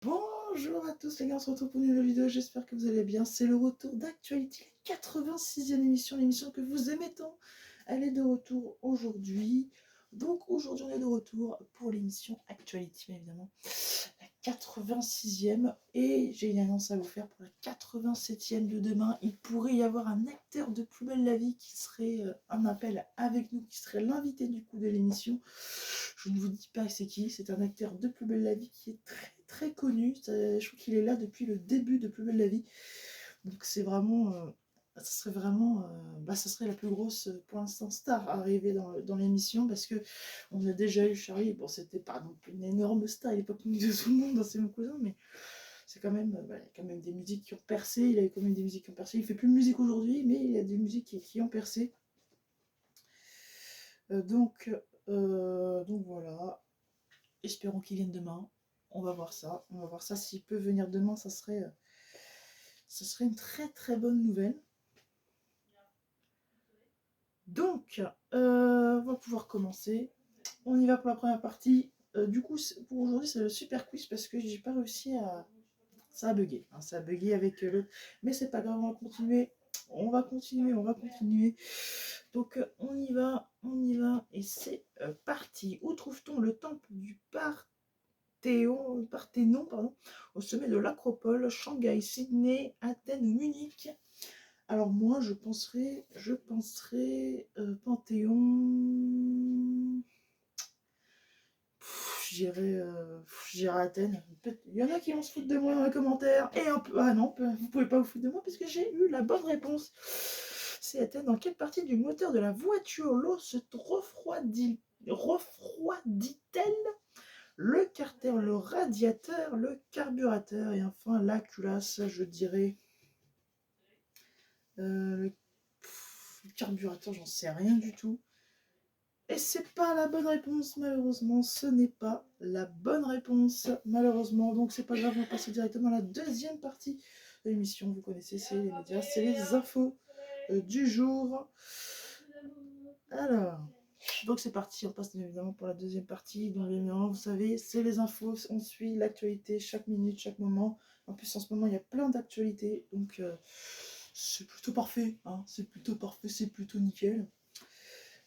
Bonjour à tous les gars, on se retrouve pour une nouvelle vidéo, j'espère que vous allez bien. C'est le retour d'actualité, la 86e émission, l'émission que vous aimez tant. Elle est de retour aujourd'hui. Donc aujourd'hui on est de retour pour l'émission Actuality, bien évidemment. La 86e. Et j'ai une annonce à vous faire pour la 87e de demain. Il pourrait y avoir un acteur de Plus belle la vie qui serait un appel avec nous, qui serait l'invité du coup de l'émission. Je ne vous dis pas c'est qui, c'est un acteur de Plus belle la vie qui est très très connu. Je trouve qu'il est là depuis le début de Plus belle la vie. Donc c'est vraiment, ça serait vraiment, ça serait la plus grosse pour l'instant star arrivée dans l'émission, parce que on a déjà eu Charlie. Bon, c'était pas non plus une énorme star, il n'est pas connu de tout le monde, hein, c'est mon cousin, mais c'est quand même, il y a quand même des musiques qui ont percé. Il a eu quand même des musiques qui ont percé. Il fait plus de musique aujourd'hui, mais il y a des musiques qui ont percé. Donc voilà. Espérons qu'il vienne demain. On va voir ça. On va voir ça. S'il peut venir demain, ça serait une très très bonne nouvelle. Donc, on va pouvoir commencer. On y va pour la première partie. Du coup, pour aujourd'hui, c'est le super quiz parce que j'ai pas réussi à. Ça a bugué. Hein, ça a bugué avec l'autre. Mais c'est pas grave, on va continuer. On va continuer, on va continuer. Donc, on y va, on y va. Et c'est parti. Où trouve-t-on le temple du Parthénon, pardon, au sommet de l'Acropole, Shanghai, Sydney, Athènes ou Munich? Alors moi, je penserais Panthéon. J'irais Athènes. Il y en a qui vont se foutre de moi dans les commentaires. Et un peu. Ah non, vous pouvez pas vous foutre de moi parce que j'ai eu la bonne réponse. C'est Athènes. Dans quelle partie du moteur de la voiture l'eau se refroidit-elle? Le carter, le radiateur, le carburateur et enfin la culasse, je dirais. Le carburateur, j'en sais rien du tout. Et c'est pas la bonne réponse, malheureusement. Ce n'est pas la bonne réponse, malheureusement. Donc c'est pas grave, on va passer directement à la deuxième partie de l'émission. Vous connaissez, c'est les médias, c'est les infos du jour. Alors, donc c'est parti, on passe évidemment pour la deuxième partie. Donc évidemment, vous savez, c'est les infos, on suit l'actualité chaque minute, chaque moment. En plus, en ce moment, il y a plein d'actualités, donc c'est plutôt parfait, hein. C'est plutôt parfait, c'est plutôt nickel.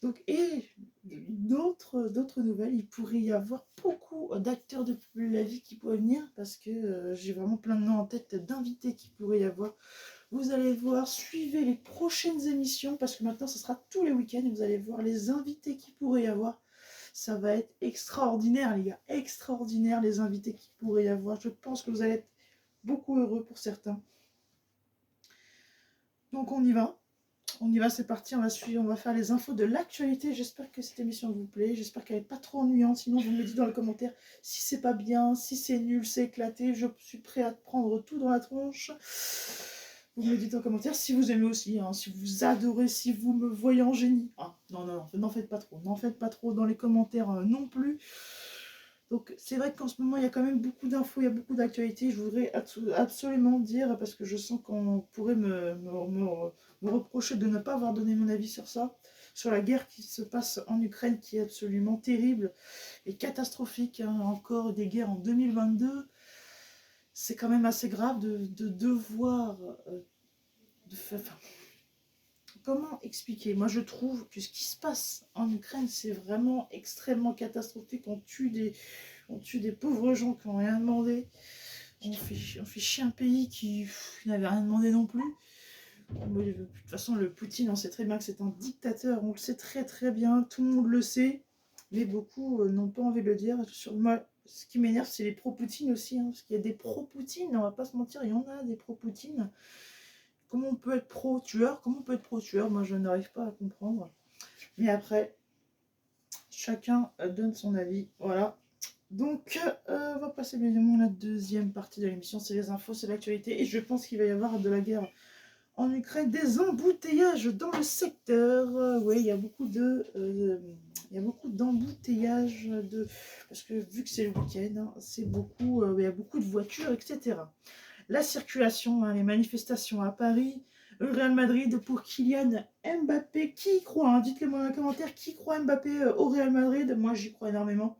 Donc, et d'autres nouvelles, il pourrait y avoir beaucoup d'acteurs de la vie qui pourraient venir, parce que j'ai vraiment plein de noms en tête d'invités qui pourraient y avoir. Vous allez voir, suivez les prochaines émissions, parce que maintenant ce sera tous les week-ends, et vous allez voir les invités qui pourraient y avoir. Ça va être extraordinaire, les gars, extraordinaire les invités qui pourraient y avoir. Je pense que vous allez être beaucoup heureux pour certains. Donc on y va. On y va, c'est parti, on va faire les infos de l'actualité. J'espère que cette émission vous plaît, j'espère qu'elle n'est pas trop ennuyante. Sinon, vous me le dites dans les commentaires si c'est pas bien, si c'est nul, c'est éclaté. Je suis prêt à prendre tout dans la tronche. Vous me le dites en commentaire si vous aimez aussi, hein, si vous adorez, si vous me voyez en génie. Ah, non, n'en faites pas trop. N'en faites pas trop dans les commentaires non plus. Donc c'est vrai qu'en ce moment il y a quand même beaucoup d'infos, il y a beaucoup d'actualités. Je voudrais absolument dire, parce que je sens qu'on pourrait me reprocher de ne pas avoir donné mon avis sur ça, sur la guerre qui se passe en Ukraine, qui est absolument terrible et catastrophique, hein. Encore des guerres en 2022. C'est quand même assez grave de devoir... comment expliquer? Moi je trouve que ce qui se passe en Ukraine, c'est vraiment extrêmement catastrophique. On tue des pauvres gens qui n'ont rien demandé. On fait chier un pays qui n'avait rien demandé non plus. De toute façon, le Poutine, on sait très bien que c'est un dictateur. On le sait très très bien. Tout le monde le sait. Mais beaucoup n'ont pas envie de le dire. Sur moi, ce qui m'énerve, c'est les pro-Poutine aussi. Hein, parce qu'il y a des pro-Poutine, on va pas se mentir, il y en a des pro-Poutine. Comment on peut être pro-tueur? Comment on peut être pro-tueur? Moi, je n'arrive pas à comprendre. Mais après, chacun donne son avis. Voilà. Donc, on va passer évidemment à la deuxième partie de l'émission. C'est les infos, c'est l'actualité. Et je pense qu'il va y avoir de la guerre en Ukraine, des embouteillages dans le secteur. Oui, il y a beaucoup d'embouteillages. Parce que vu que c'est le week-end, hein, c'est beaucoup, il y a beaucoup de voitures, etc. La circulation, hein, les manifestations à Paris, le Real Madrid pour Kylian Mbappé. Qui y croit, hein? Dites-le moi dans les commentaires, qui croit Mbappé au Real Madrid? Moi, j'y crois énormément.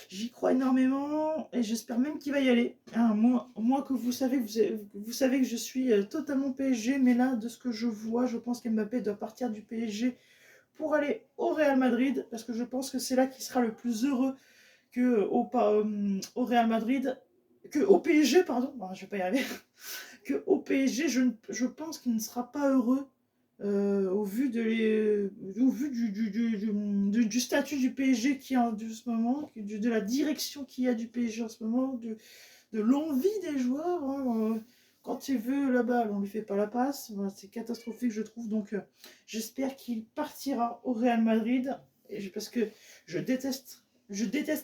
J'y crois énormément et j'espère même qu'il va y aller. Hein, moi que vous savez que je suis totalement PSG, mais là, de ce que je vois, je pense qu'Mbappé doit partir du PSG pour aller au Real Madrid, parce que je pense que c'est là qu'il sera le plus heureux que au Real Madrid, que au PSG, pardon, bon, je vais pas y arriver, que au PSG, je pense qu'il ne sera pas heureux au vu, au vu du statut du PSG qui est en ce moment, de la direction qu'il y a du PSG en ce moment, de l'envie des joueurs. Hein, quand il veut la balle, on ne lui fait pas la passe. Voilà, c'est catastrophique, je trouve. Donc, j'espère qu'il partira au Real Madrid. Parce que je déteste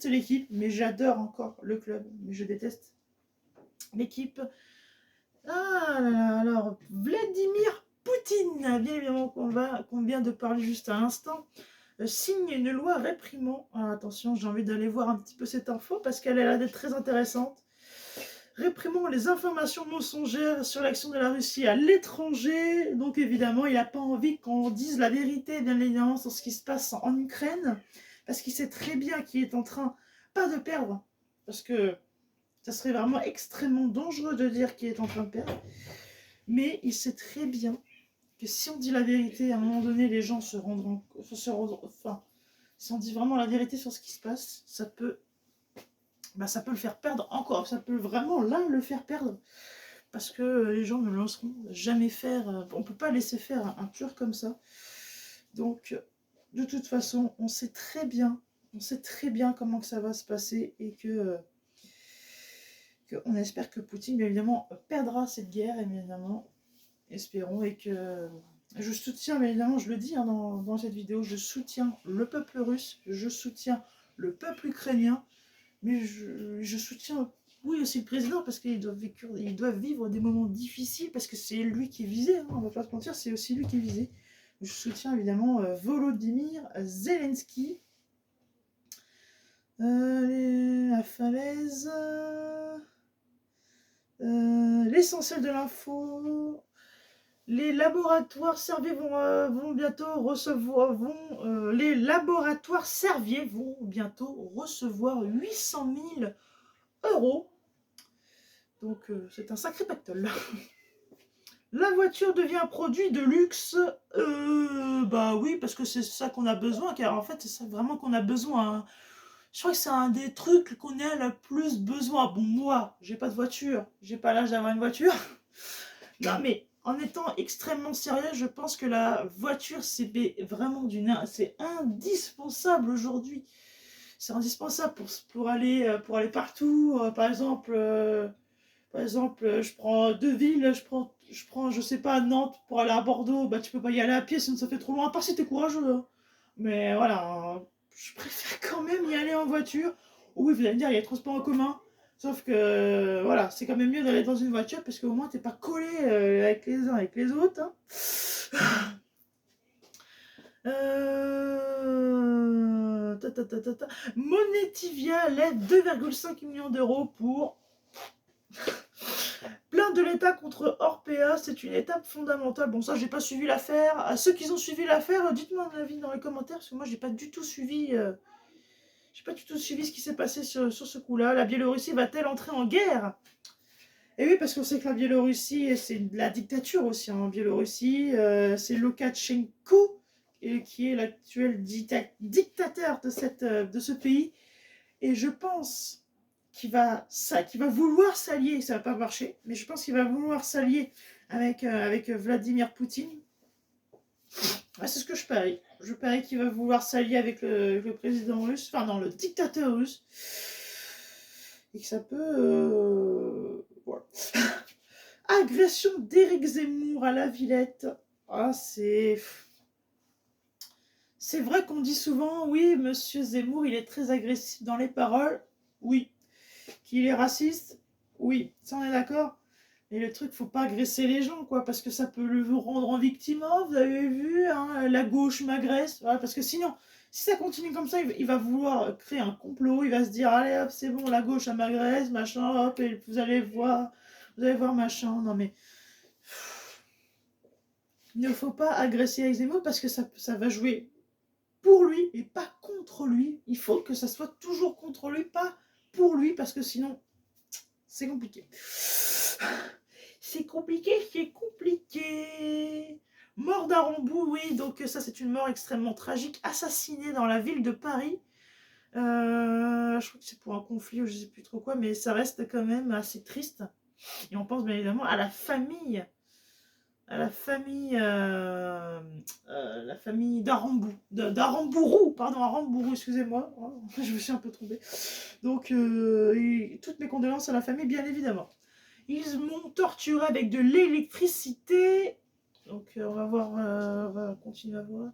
l'équipe, mais j'adore encore le club. Mais je déteste l'équipe. Ah là là, alors, Vladimir Poutine, bien évidemment, qu'on vient de parler juste à l'instant, signe une loi réprimant. Alors, attention, j'ai envie d'aller voir un petit peu cette info parce qu'elle a l'air d'être très intéressante. Réprimant les informations mensongères sur l'action de la Russie à l'étranger. Donc, évidemment, il n'a pas envie qu'on dise la vérité, bien évidemment, sur ce qui se passe en Ukraine, parce qu'il sait très bien qu'il est en train, pas de perdre, parce que ça serait vraiment extrêmement dangereux de dire qu'il est en train de perdre. Mais il sait très bien que si on dit la vérité, à un moment donné, les gens enfin, si on dit vraiment la vérité sur ce qui se passe, ça peut le faire perdre encore. Ça peut vraiment, là, le faire perdre. Parce que les gens ne laisseront jamais faire... on ne peut pas laisser faire un Turc comme ça. Donc, de toute façon, on sait très bien comment que ça va se passer et que on espère que Poutine, bien évidemment, perdra cette guerre, évidemment. Espérons, et que je soutiens, bien évidemment, je le dis hein, dans cette vidéo, je soutiens le peuple russe, je soutiens le peuple ukrainien, mais je soutiens, oui, aussi le président, parce qu'il doit vivre des moments difficiles, parce que c'est lui qui est visé, hein, on va pas se mentir, c'est aussi lui qui est visé. Je soutiens évidemment Volodymyr Zelensky. La falaise... l'essentiel de l'info. Les laboratoires Servier vont bientôt recevoir les laboratoires Servier vont bientôt recevoir 800 000 euros. Donc c'est un sacré pactole. La voiture devient un produit de luxe. Bah oui, parce que c'est ça qu'on a besoin, car en fait c'est ça vraiment qu'on a besoin. Hein. Je crois que c'est un des trucs qu'on a le plus besoin. Bon, moi, j'ai pas de voiture, j'ai pas l'âge d'avoir une voiture. Non, mais en étant extrêmement sérieux, je pense que la voiture, c'est vraiment c'est indispensable aujourd'hui. C'est indispensable pour aller partout. Par exemple, je prends deux villes, je prends, je sais pas, Nantes pour aller à Bordeaux. Bah, tu peux pas y aller à pied, sinon ça fait trop loin. À part si t'es courageux. Hein. Mais voilà, hein, je préfère quand même y aller en voiture. Oui, vous allez me dire, il y a les transports en commun. Sauf que, voilà, c'est quand même mieux d'aller dans une voiture parce qu'au moins, t'es pas collé avec les uns avec les autres. Hein. Monetivia lève 2,5 millions d'euros pour plainte de l'État contre Orpea. C'est une étape fondamentale. Bon, ça, j'ai pas suivi l'affaire. À ceux qui ont suivi l'affaire, dites-moi mon avis dans les commentaires parce que moi, j'ai pas du tout suivi. J'ai pas du tout suivi ce qui s'est passé sur ce coup-là. La Biélorussie va-t-elle entrer en guerre? Et oui, parce qu'on sait que la Biélorussie, c'est de la dictature aussi. En Biélorussie, c'est Loukachenko qui est l'actuel dictateur de ce pays. Et je pense qu'il va vouloir s'allier, ça va pas marcher, mais je pense qu'il va vouloir s'allier avec Vladimir Poutine. Ouais, c'est ce que je parie. Je parie qu'il va vouloir s'allier avec le président russe, enfin non, le dictateur russe. Et que ça peut... voilà. Agression d'Éric Zemmour à la Villette. Ah, c'est vrai qu'on dit souvent, oui, monsieur Zemmour, il est très agressif dans les paroles. Oui. Qu'il est raciste. Oui, ça on est d'accord. Mais le truc, faut pas agresser les gens, quoi, parce que ça peut le rendre en victime. Oh, vous avez vu, hein, la gauche m'agresse. Voilà, parce que sinon, si ça continue comme ça, il va vouloir créer un complot. Il va se dire, allez hop, c'est bon, la gauche, elle m'agresse, machin, hop, et vous allez voir, machin. Non mais, il ne faut pas agresser avec Zemmour parce que ça va jouer pour lui et pas contre lui. Il faut que ça soit toujours contre lui, pas pour lui, parce que sinon, c'est compliqué. C'est compliqué, c'est compliqué. Mort d'Arambou, oui, donc ça c'est une mort extrêmement tragique, assassiné dans la ville de Paris. Je crois que c'est pour un conflit ou je sais plus trop quoi, mais ça reste quand même assez triste. Et on pense bien évidemment à la famille d'Arambourou, pardon, Arambourou, excusez-moi, je me suis un peu trompée. Donc, toutes mes condoléances à la famille, bien évidemment. Ils m'ont torturé avec de l'électricité. Donc, on va voir, on va continuer à voir.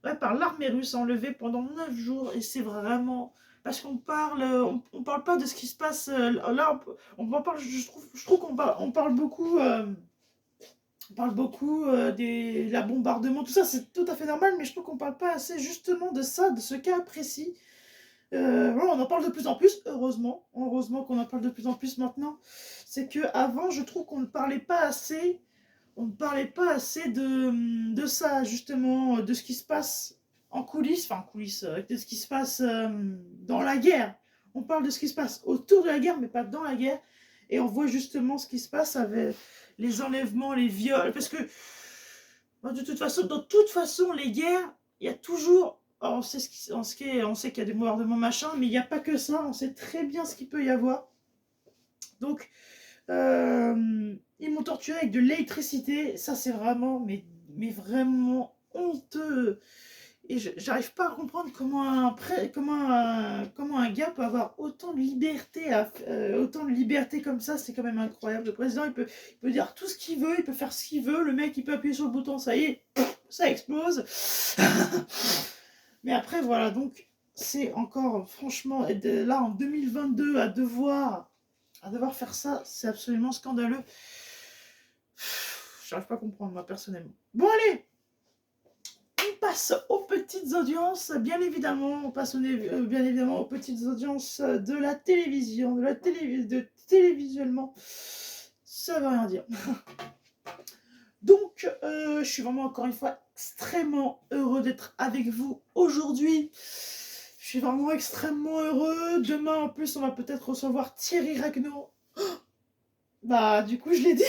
Ouais, par l'armée russe, enlevée pendant 9 jours, et c'est vraiment... Parce qu'on parle, on parle pas de ce qui se passe là, on parle, je trouve on parle beaucoup... on parle beaucoup des la bombardement, tout ça, c'est tout à fait normal, mais je trouve qu'on parle pas assez justement de ça, de ce cas précis. Voilà, on en parle de plus en plus, heureusement qu'on en parle de plus en plus maintenant. C'est que avant, je trouve qu'on ne parlait pas assez, de ça, justement, de ce qui se passe en coulisses, de ce qui se passe dans la guerre. On parle de ce qui se passe autour de la guerre, mais pas dans la guerre. Et on voit justement ce qui se passe avec les enlèvements, les viols, parce que dans toute façon, les guerres, il y a toujours, alors on sait on sait qu'il y a des bombardements machin, mais il n'y a pas que ça, on sait très bien ce qu'il peut y avoir. Donc, ils m'ont torturé avec de l'électricité, ça c'est vraiment, mais vraiment honteux. Et j'arrive pas à comprendre comment un gars peut avoir autant de liberté comme ça, c'est quand même incroyable. Le président, il peut dire tout ce qu'il veut, il peut faire ce qu'il veut, le mec, il peut appuyer sur le bouton, ça y est, ça explose. Mais après, voilà, donc, c'est encore, franchement, là, en 2022, à devoir faire ça, c'est absolument scandaleux. J'arrive pas à comprendre, moi, personnellement. Bon, allez! On passe aux petites audiences, bien évidemment. On passe bien évidemment aux petites audiences de la télévision, télévisuellement. Ça veut rien dire. Donc, je suis vraiment encore une fois extrêmement heureux d'être avec vous aujourd'hui. Je suis vraiment extrêmement heureux. Demain, en plus, on va peut-être recevoir Thierry Ragnaud. Bah, du coup, je l'ai dit.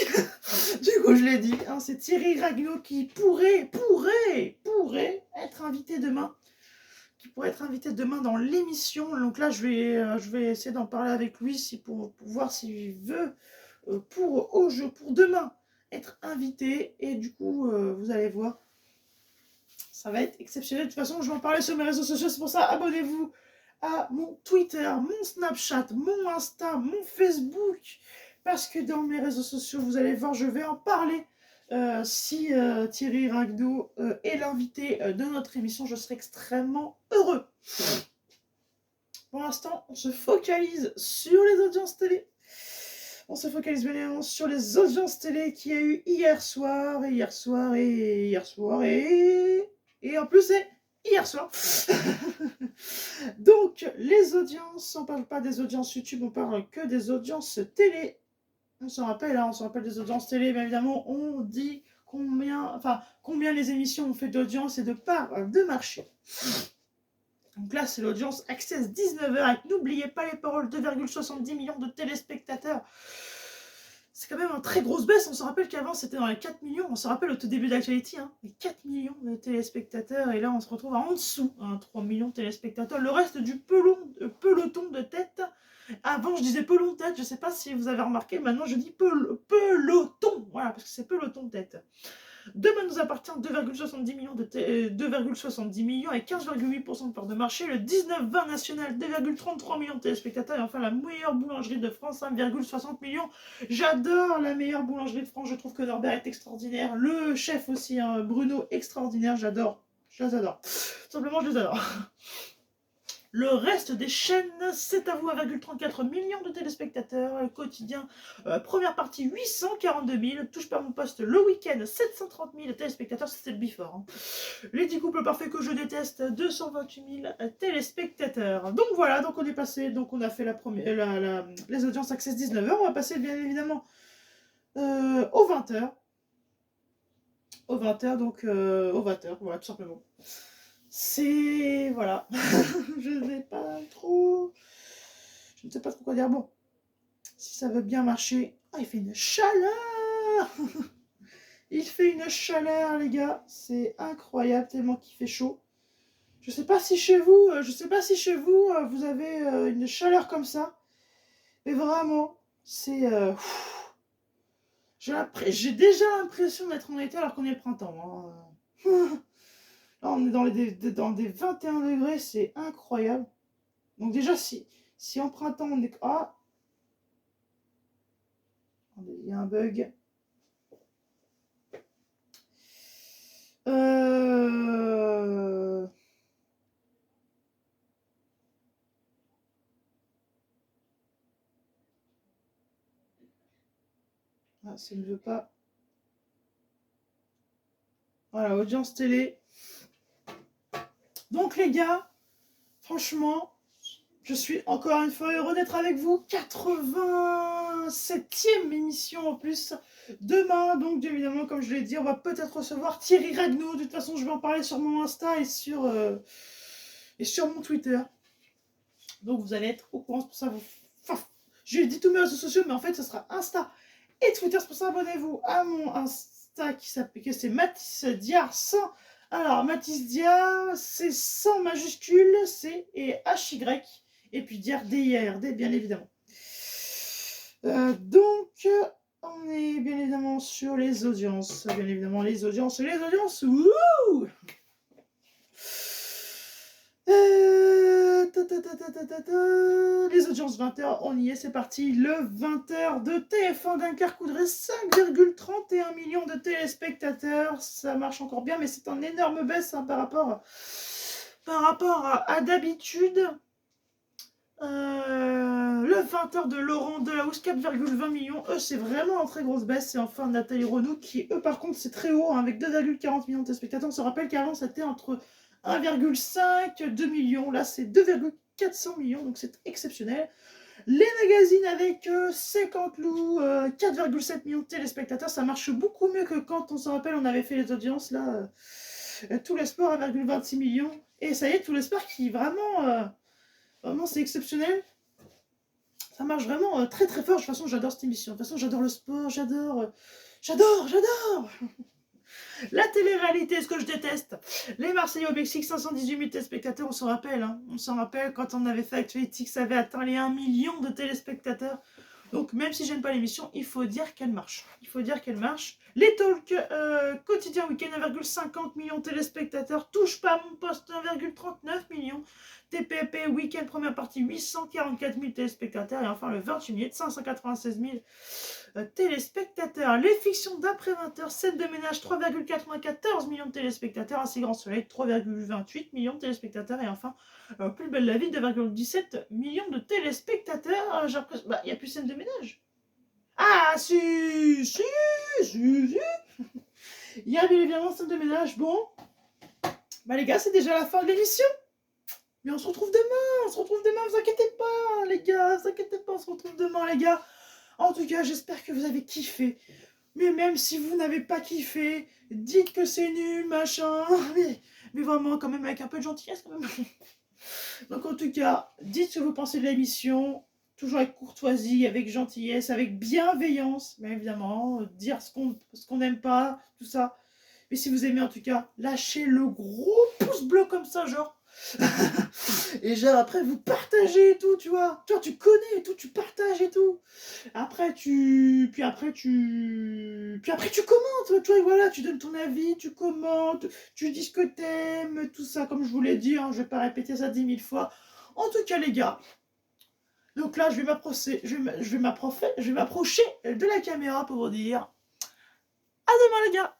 Hein, c'est Thierry Ragnaud qui pourrait être invité demain. Dans l'émission. Donc là, je vais essayer d'en parler avec lui pour voir s'il veut pour demain être invité. Et du coup, vous allez voir, ça va être exceptionnel. De toute façon, je vais en parler sur mes réseaux sociaux. C'est pour ça, abonnez-vous à mon Twitter, mon Snapchat, mon Insta, mon Facebook. Parce que dans mes réseaux sociaux, vous allez voir, je vais en parler. Si Thierry Ragnaud est l'invité de notre émission, je serai extrêmement heureux. Pour l'instant, on se focalise sur les audiences télé. On se focalise bien évidemment sur les audiences télé qu'il y a eu hier soir, et en plus c'est hier soir. Donc, les audiences, on ne parle pas des audiences YouTube, on parle que des audiences télé. On s'en rappelle des audiences télé, bien évidemment, on dit combien les émissions ont fait d'audience et de part de marché. Donc là, c'est l'audience Access 19h. N'oubliez pas les paroles, 2,70 millions de téléspectateurs. C'est quand même une très grosse baisse. On se rappelle qu'avant, c'était dans les 4 millions. On se rappelle au tout début d'Actuality, les 4 millions de téléspectateurs. Et là, on se retrouve en dessous, 3 millions de téléspectateurs. Le reste du peloton de tête. Avant, je disais pelon de tête. Je ne sais pas si vous avez remarqué. Maintenant, je dis peloton. Voilà, parce que c'est peloton de tête. Demain nous appartient 2,70 millions et 15,8% de part de marché. Le 19-20 national, 2,33 millions de téléspectateurs. Et enfin, la meilleure boulangerie de France, 1,60 millions. J'adore la meilleure boulangerie de France. Je trouve que Norbert est extraordinaire. Le chef aussi, Bruno, extraordinaire. J'adore. Je les adore. Simplement, je les adore. Le reste des chaînes, c'est à vous, 1,34 millions de téléspectateurs. Le quotidien, première partie, 842 000. Touche pas mon poste, le week-end, 730 000 téléspectateurs. C'était le before. Les 10 couples parfaits que je déteste, 228 000 téléspectateurs. Donc voilà, donc on est passé, donc on a fait les audiences Access 19h. On va passer bien évidemment aux 20h. Aux 20h, voilà, tout simplement. c'est... Voilà. Je ne sais pas trop... Je ne sais pas trop quoi dire. Bon, si ça veut bien marcher... Ah, il fait une chaleur. Il fait une chaleur, les gars. C'est incroyable, tellement qu'il fait chaud. Je sais pas si chez vous, vous avez une chaleur comme ça. Mais vraiment, c'est... j'ai déjà l'impression d'être en été alors qu'on est le printemps. Hein. Là, on est dans des 21 degrés, c'est incroyable. Donc déjà, si en printemps on est... Ah, il y a un bug. Euh... Ah, ça ne veut pas. Voilà, audience télé. Donc les gars, franchement, je suis encore une fois heureux d'être avec vous. 87e émission en plus. Demain, donc évidemment, comme je l'ai dit, on va peut-être recevoir Thierry Ragnaud. De toute façon, je vais en parler sur mon Insta et sur mon Twitter. Donc vous allez être au courant, c'est pour ça vous... Enfin, j'ai dit tous mes réseaux sociaux, mais en fait, ce sera Insta et Twitter. C'est pour ça, abonnez-vous à mon Insta qui s'appelle, c'est Mathis Diard 100. Alors, Mathis Diard, c'est 100 majuscules, C et HY. Et puis Diard, D-I-A-R-D, bien évidemment. Donc, on est bien évidemment sur les audiences. Bien évidemment, les audiences. Wouh! Les audiences 20h, on y est, c'est parti. Le 20h de TF1 Dunkerque-Coudray, 5,31 millions de téléspectateurs. Ça marche encore bien, mais c'est une énorme baisse hein, par rapport à d'habitude. Le 20h de Laurent Delahousse, 4,20 millions. Eux, c'est vraiment une très grosse baisse. C'est enfin Nathalie Renaud qui, eux, par contre, c'est très haut, hein, avec 2,40 millions de téléspectateurs. On se rappelle qu'avant, c'était entre 1,5, 2 millions. Là, c'est 2,400 millions, donc c'est exceptionnel. Les magazines avec 50 loups, 4,7 millions de téléspectateurs. Ça marche beaucoup mieux que quand, on se rappelle, on avait fait les audiences, là. Tous les sports, 1,26 millions. Et ça y est, tous les sports qui, vraiment... Vraiment, c'est exceptionnel. Ça marche vraiment très très fort. De toute façon, j'adore cette émission. De toute façon, j'adore le sport, j'adore. La télé-réalité, ce que je déteste. Les Marseillais au Mexique, 518 000 téléspectateurs, on s'en rappelle. Hein. On s'en rappelle quand on avait fait Actuality, ça avait atteint les 1 million de téléspectateurs. Donc, même si j'aime pas l'émission, il faut dire qu'elle marche. Les talks quotidien week-end, 1,50 million de téléspectateurs. Touche pas mon poste, 1,39 million. TPP week-end première partie, 844 000 téléspectateurs. Et enfin, le 28 minutes, 596 000 téléspectateurs. Les fictions d'après 20h, scène de ménage, 3,94 millions de téléspectateurs. Assez grand soleil, 3,28 millions de téléspectateurs. Et enfin, plus belle la vie, 2,17 millions de téléspectateurs. J'ai l'impression... Bah, il n'y a plus scène de ménage. Ah, si. Il y a bien évidemment scène de ménage. Bon. Bah, les gars, c'est déjà la fin de l'émission. Mais on se retrouve demain. Vous inquiétez pas, les gars. On se retrouve demain, les gars. En tout cas, j'espère que vous avez kiffé. Mais même si vous n'avez pas kiffé, dites que c'est nul, machin. Mais vraiment, quand même, avec un peu de gentillesse, quand même. Donc, en tout cas, dites ce que vous pensez de l'émission. Toujours avec courtoisie, avec gentillesse, avec bienveillance, bien évidemment. Dire ce qu'on n'aime pas, tout ça. Mais si vous aimez, en tout cas, lâchez le gros pouce bleu comme ça, genre. Et genre après vous partagez et tout, tu vois, tu connais et tout, tu partages et tout. Après tu commentes, tu vois, voilà, tu donnes ton avis, tu commentes, tu dis ce que t'aimes, tout ça, comme je vous l'ai dit, hein, je vais pas répéter ça 10 000 fois. En tout cas les gars, donc là je vais m'approcher de la caméra pour vous dire à demain les gars.